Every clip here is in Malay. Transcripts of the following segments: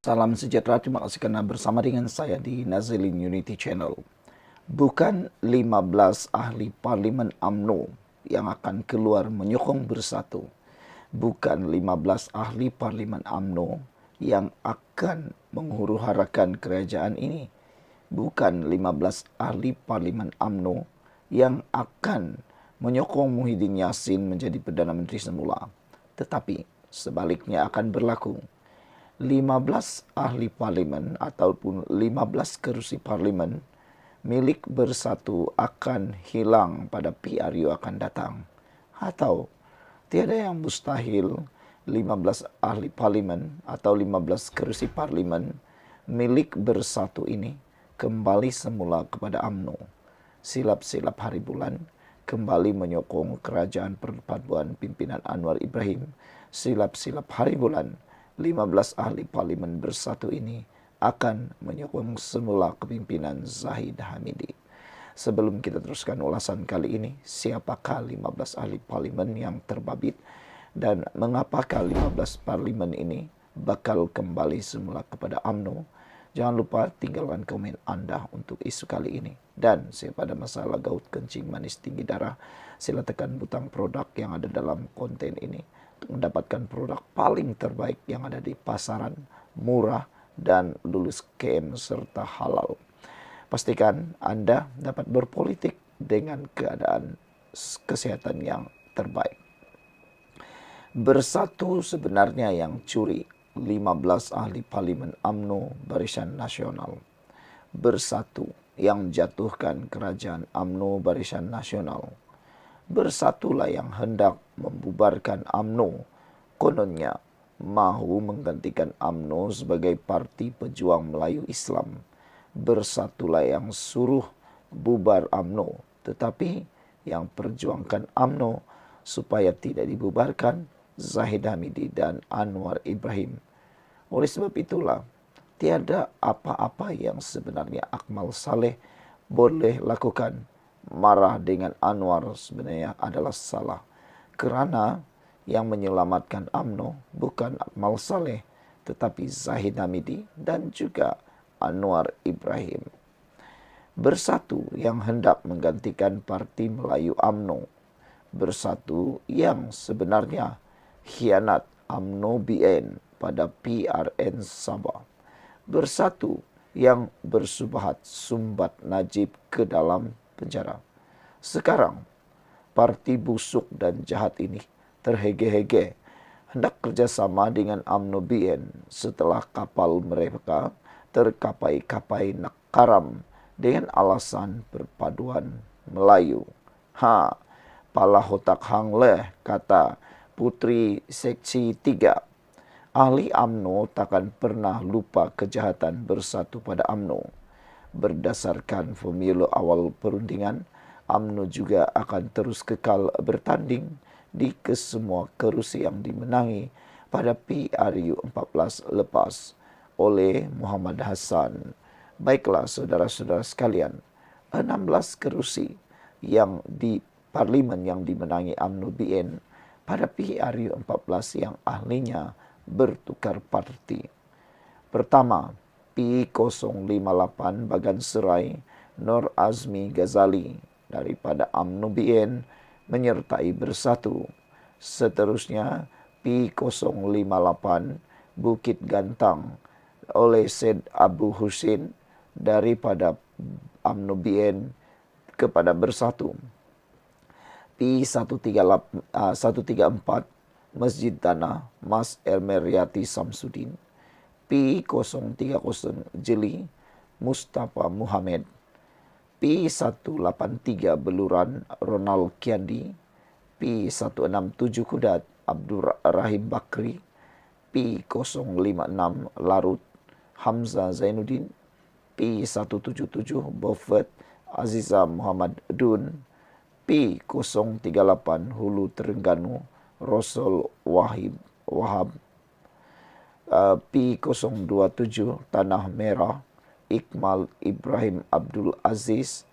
Salam sejahtera, terima kasih karena bersama dengan saya di Nazilin Unity Channel. Bukan 15 ahli parlimen UMNO yang akan keluar menyokong bersatu. Bukan 15 ahli parlimen UMNO yang akan menghuru-harakan kerajaan ini. Bukan 15 ahli parlimen UMNO yang akan menyokong Muhyiddin Yassin menjadi Perdana Menteri semula. Tetapi sebaliknya akan berlaku. 15 ahli parlimen ataupun 15 kerusi parlimen milik bersatu akan hilang pada PRU akan datang. Atau tiada yang mustahil 15 ahli parlimen atau 15 kerusi parlimen milik bersatu ini kembali semula kepada UMNO. Silap-silap hari bulan kembali menyokong kerajaan perpaduan pimpinan Anwar Ibrahim. Silap-silap hari bulan 15 ahli parlimen bersatu ini akan menyokong semula kepimpinan Zahid Hamidi. Sebelum kita teruskan ulasan kali ini, siapakah 15 ahli parlimen yang terbabit dan mengapakah 15 parlimen ini bakal kembali semula kepada UMNO? Jangan lupa tinggalkan komen Anda untuk isu kali ini. Dan pada masalah gout kencing manis tinggi darah, sila tekan butang produk yang ada dalam konten ini untuk mendapatkan produk paling terbaik yang ada di pasaran, murah dan lulus KM serta halal. Pastikan Anda dapat berpolitik dengan keadaan kesehatan yang terbaik. Bersatu sebenarnya yang curi 15 ahli parlimen UMNO Barisan Nasional. Bersatu yang jatuhkan kerajaan UMNO Barisan Nasional. Bersatulah yang hendak membubarkan UMNO. Kononnya mahu menggantikan UMNO sebagai Parti Pejuang Melayu Islam. Bersatulah yang suruh bubar UMNO, tetapi yang perjuangkan UMNO supaya tidak dibubarkan Zahid Hamidi dan Anwar Ibrahim. Oleh sebab itulah, tiada apa-apa yang sebenarnya Akmal Saleh boleh lakukan. Marah dengan Anwar sebenarnya adalah salah. Kerana yang menyelamatkan UMNO bukan Akmal Saleh, tetapi Zahid Hamidi dan juga Anwar Ibrahim. Bersatu yang hendak menggantikan Parti Melayu UMNO. Bersatu yang sebenarnya khianat UMNO BN pada PRN Sabah. Bersatu yang bersubhat sumbat Najib ke dalam penjara. Sekarang, parti busuk dan jahat ini terhege-hege hendak kerjasama dengan UMNO BN setelah kapal mereka terkapai-kapai nak karam dengan alasan perpaduan Melayu. Pala hotak hang leh, kata Putri Seksi 3. Ahli UMNO takkan pernah lupa kejahatan bersatu pada UMNO. Berdasarkan formula awal perundingan, UMNO juga akan terus kekal bertanding di kesemua kerusi yang dimenangi pada PRU 14 lepas oleh Muhammad Hassan. Baiklah saudara-saudara sekalian, 16 kerusi yang di parlimen yang dimenangi UMNO BN pada PRU 14 yang ahlinya bertukar parti. Pertama, P058 Bagan Serai Nur Azmi Ghazali daripada UMNO BN menyertai bersatu. Seterusnya, P058 Bukit Gantang oleh Syed Abu Husin daripada UMNO BN kepada bersatu. P134 Masjid Tanah Mas Elmeriati Samsudin. P030 Jeli Mustafa Muhammad. P183 Beluran Ronald Kiandi. P167 Kudat Abdul Rahim Bakri. P056 Larut Hamzah Zainuddin. P177 Beaufort Aziza Muhammad Dun. P038 Hulu Terengganu Rasul Wahab. P027 Tanah Merah Iqmal Ibrahim Abdul Aziz.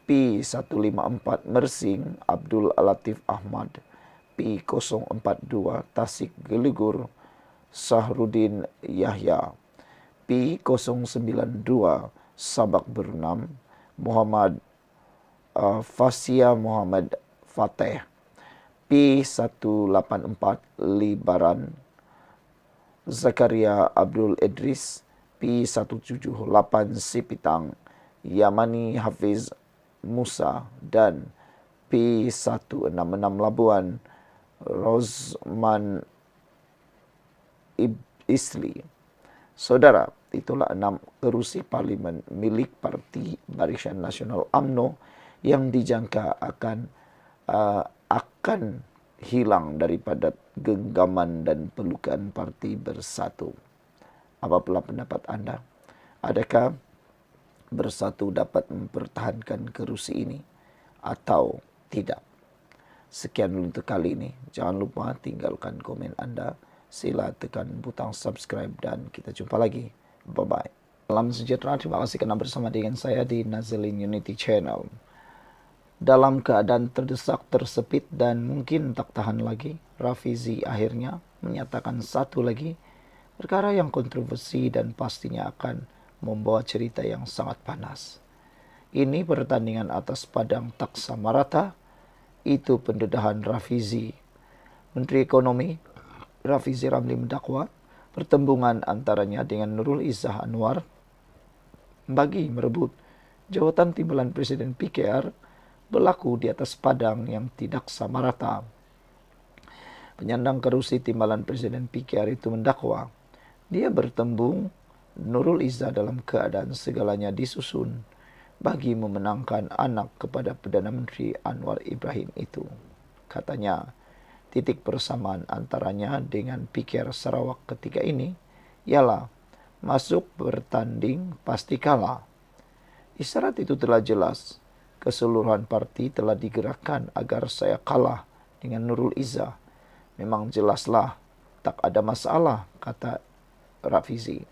P154 Mersing Abdul Latif Ahmad. P042 Tasik Gelugur Sahrudin Yahya. P092 Sabak Bernam, Muhammad Fasia Muhammad Fateh, P184 Libaran, Zakaria Abdul Idris, P178 Sipitang, Yamani Hafiz Musa, dan P166 Labuan, Rozman Isli. Saudara, itulah 6 kerusi parlimen milik Parti Barisan Nasional UMNO yang dijangka akan hilang daripada genggaman dan pelukan Parti Bersatu. Apalah pendapat anda? Adakah Bersatu dapat mempertahankan kerusi ini atau tidak? Sekian dulu untuk kali ini. Jangan lupa tinggalkan komen anda. Sila tekan butang subscribe dan kita jumpa lagi. Bye-bye. Salam sejahtera. Terima kasih kerana bersama dengan saya di Nazilin Unity Channel. Dalam keadaan terdesak, tersepit dan mungkin tak tahan lagi, Rafizi akhirnya menyatakan satu lagi perkara yang kontroversi dan pastinya akan membawa cerita yang sangat panas. Ini pertandingan atas padang Taksamarata. Itu pendedahan Rafizi. Menteri Ekonomi Rafizi Ramli mendakwa pertembungan antaranya dengan Nurul Izzah Anwar bagi merebut jawatan timbalan Presiden PKR berlaku di atas padang yang tidak sama rata. Penyandang kerusi timbalan Presiden PKR itu mendakwa dia bertembung Nurul Izzah dalam keadaan segalanya disusun bagi memenangkan anak kepada Perdana Menteri Anwar Ibrahim itu. Katanya, titik persamaan antaranya dengan PKR Sarawak ketika ini ialah masuk bertanding pasti kalah. Isyarat itu telah jelas. Keseluruhan parti telah digerakkan agar saya kalah dengan Nurul Izzah. Memang jelaslah tak ada masalah, kata Rafizi.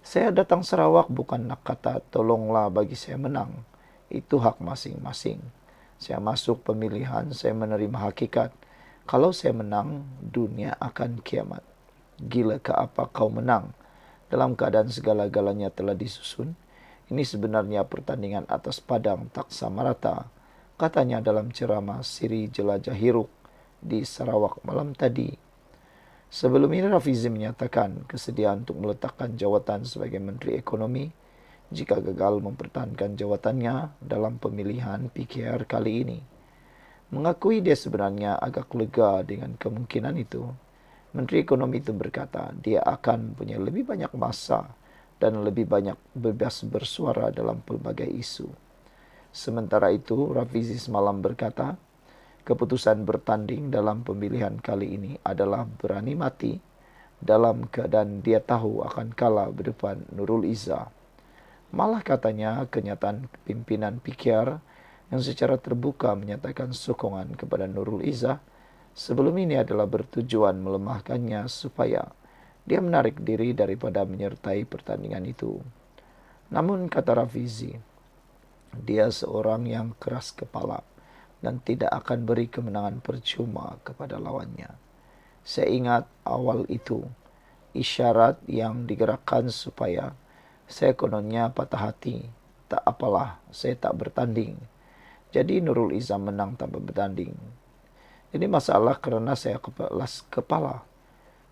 Saya datang Sarawak bukan nak kata tolonglah bagi saya menang. Itu hak masing-masing. Saya masuk pemilihan, saya menerima hakikat. Kalau saya menang, dunia akan kiamat. Gila ke apa kau menang? Dalam keadaan segala-galanya telah disusun, ini sebenarnya pertandingan atas padang Taksamarata, katanya dalam ceramah Siri Jelajah Hiruk di Sarawak malam tadi. Sebelum ini Rafizi menyatakan kesediaan untuk meletakkan jawatan sebagai Menteri Ekonomi jika gagal mempertahankan jawatannya dalam pemilihan PKR kali ini. Mengakui dia sebenarnya agak lega dengan kemungkinan itu, Menteri Ekonomi itu berkata dia akan punya lebih banyak masa dan lebih banyak bebas bersuara dalam pelbagai isu. Sementara itu, Rafizi semalam berkata, keputusan bertanding dalam pemilihan kali ini adalah berani mati dalam keadaan dia tahu akan kalah berdepan Nurul Izzah. Malah katanya kenyataan pimpinan PKR yang secara terbuka menyatakan sokongan kepada Nurul Izzah sebelum ini adalah bertujuan melemahkannya supaya dia menarik diri daripada menyertai pertandingan itu. Namun kata Rafizi, dia seorang yang keras kepala dan tidak akan beri kemenangan percuma kepada lawannya. Saya ingat awal itu, isyarat yang digerakkan supaya saya kononnya patah hati. Tak apalah, saya tak bertanding. Jadi Nurul Izzah menang tanpa bertanding. Ini masalah kerana saya keras kepala.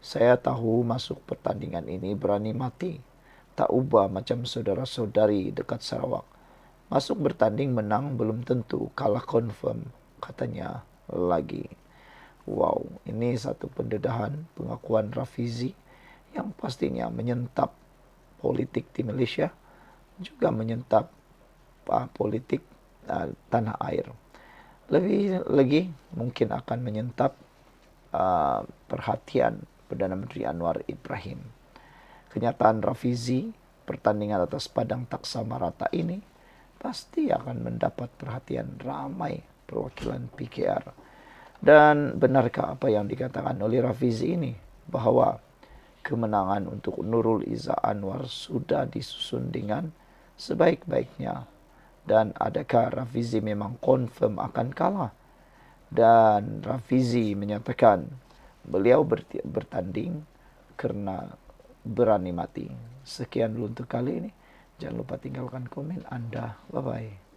Saya tahu masuk pertandingan ini berani mati. Tak ubah macam saudara-saudari dekat Sarawak. Masuk bertanding menang belum tentu kalah confirm, katanya lagi. Wow, ini satu pendedahan pengakuan Rafizi yang pastinya menyentap politik di Malaysia, juga menyentap politik tanah air. Lebih lagi mungkin akan menyentap perhatian Perdana Menteri Anwar Ibrahim. Kenyataan Rafizi, pertandingan atas padang Taksamarata ini pasti akan mendapat perhatian ramai perwakilan PKR. Dan benarkah apa yang dikatakan oleh Rafizi ini, bahawa kemenangan untuk Nurul Izzah Anwar sudah disusun dengan sebaik-baiknya? Dan adakah Rafizi memang confirm akan kalah? Dan Rafizi menyatakan beliau bertanding kerana berani mati. Sekian dulu untuk kali ini. Jangan lupa tinggalkan komen Anda. Bye-bye.